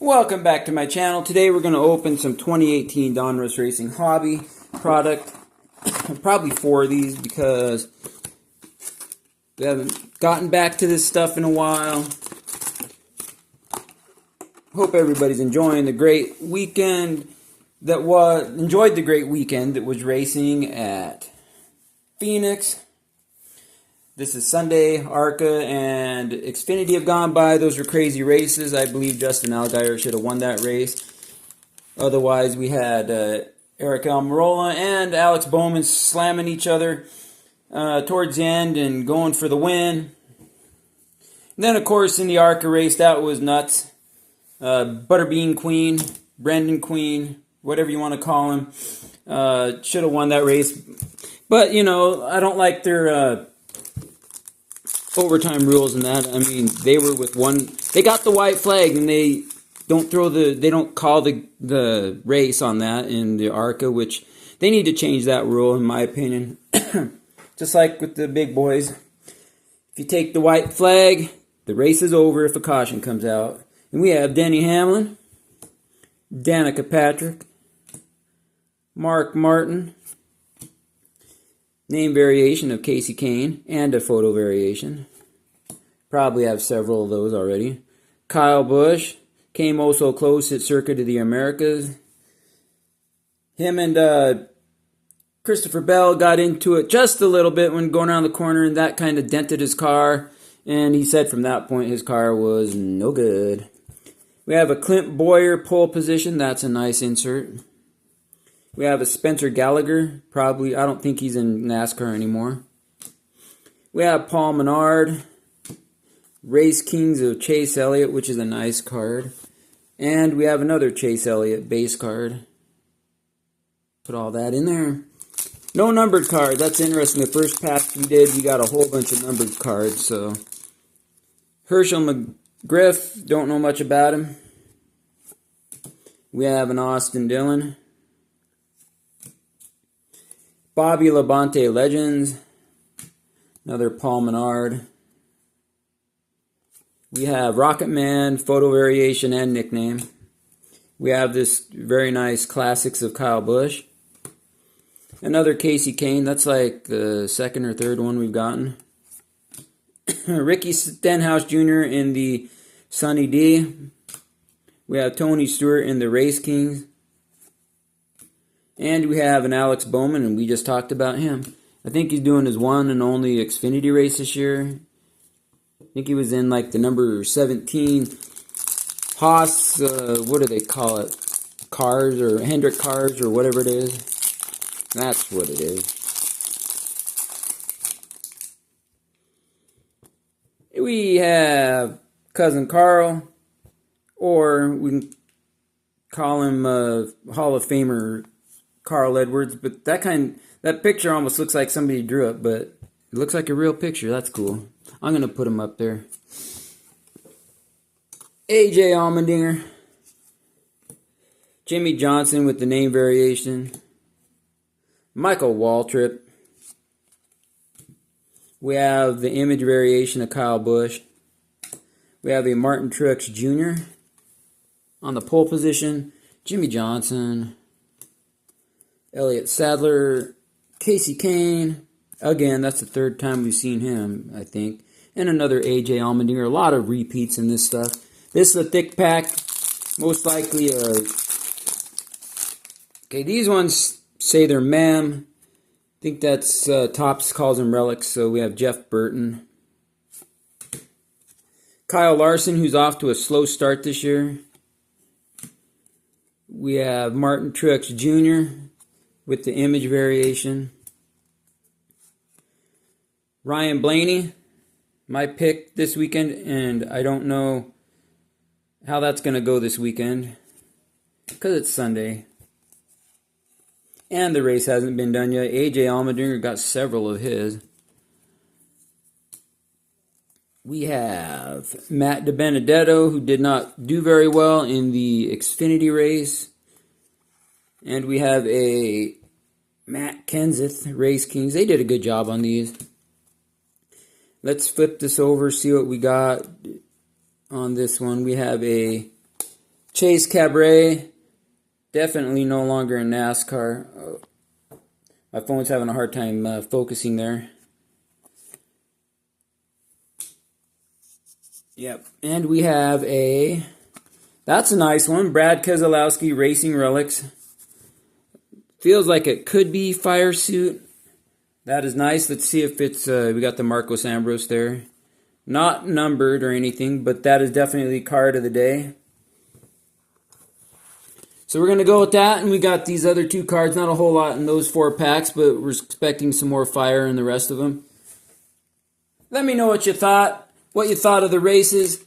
Welcome back to my channel. Today we're going to open some 2018 Donruss Racing Hobby product. Probably 4 of these because we haven't gotten back to this stuff in a while. Hope everybody's enjoying the great weekend that was racing at Phoenix. This is Sunday. ARCA and Xfinity have gone by. Those were crazy races. I believe Justin Allgaier should have won that race. Otherwise, we had Eric Almirola and Alex Bowman slamming each other towards the end and going for the win. And then, of course, in the ARCA race, that was nuts. Butterbean Queen, Brendan Queen, whatever you want to call him, should have won that race. But, you know, I don't like their overtime rules and that. I mean, they were with one. They got the white flag and they don't call the race on that in the ARCA, which they need to change that rule in my opinion. Just like with the big boys, if you take the white flag, the race is over if a caution comes out. And we have Denny Hamlin, Danica Patrick, Mark Martin, name variation of Casey Kane, and a photo variation. Probably have several of those already. Kyle Busch came oh so close at Circuit of the Americas. Him and Christopher Bell got into it just a little bit when going around the corner, and that kind of dented his car. And he said from that point his car was no good. We have a Clint Boyer pole position. That's a nice insert. We have a Spencer Gallagher. Probably, I don't think he's in NASCAR anymore. We have Paul Menard. Race Kings of Chase Elliott, which is a nice card. And we have another Chase Elliott base card. Put all that in there. No numbered card. That's interesting. The first pack we did, we got a whole bunch of numbered cards. So Herschel McGriff, don't know much about him. We have an Austin Dillon. Bobby Labonte Legends. Another Paul Menard. We have Rocket Man, photo variation, and nickname. We have this very nice Classics of Kyle Busch. Another Casey Kane. That's like the second or third one we've gotten. Ricky Stenhouse Jr. in the Sunny D. We have Tony Stewart in the Race Kings. And we have an Alex Bowman, and we just talked about him. I think he's doing his one and only Xfinity race this year. I think he was in like the number 17 Haas, what do they call it? Cars or Hendrick cars or whatever it is. That's what it is. We have Cousin Carl, or we can call him Hall of Famer Carl Edwards, but that picture almost looks like somebody drew it, but it looks like a real picture. That's cool. I'm going to put him up there. AJ Allmendinger. Jimmy Johnson with the name variation. Michael Waltrip. We have the image variation of Kyle Busch. We have a Martin Truex Jr. on the pole position. Jimmy Johnson. Elliott Sadler. Casey Kane. Again, that's the third time we've seen him, I think. And another A.J. Allmendinger. A lot of repeats in this stuff. This is a thick pack. Most likely okay, these ones say they're Mam. I think that's Topps calls them relics. So we have Jeff Burton. Kyle Larson, who's off to a slow start this year. We have Martin Truex Jr. with the image variation. Ryan Blaney, my pick this weekend, and I don't know how that's going to go this weekend because it's Sunday. And the race hasn't been done yet. A.J. Allmendinger got several of his. We have Matt DiBenedetto, who did not do very well in the Xfinity race. And we have a Matt Kenseth, Race Kings. They did a good job on these. Let's flip this over, see what we got on this one. We have a Chase Cabaret, definitely no longer in NASCAR. My phone's having a hard time focusing there. Yep. And we have that's a nice one, Brad Keselowski Racing Relics. Feels like it could be Fire Suit. That is nice. Let's see if it's, we got the Marcos Ambrose there. Not numbered or anything, but that is definitely card of the day. So we're going to go with that, and we got these other 2 cards. Not a whole lot in those 4 packs, but we're expecting some more fire in the rest of them. Let me know what you thought of the races.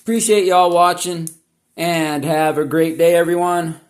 Appreciate y'all watching, and have a great day, everyone.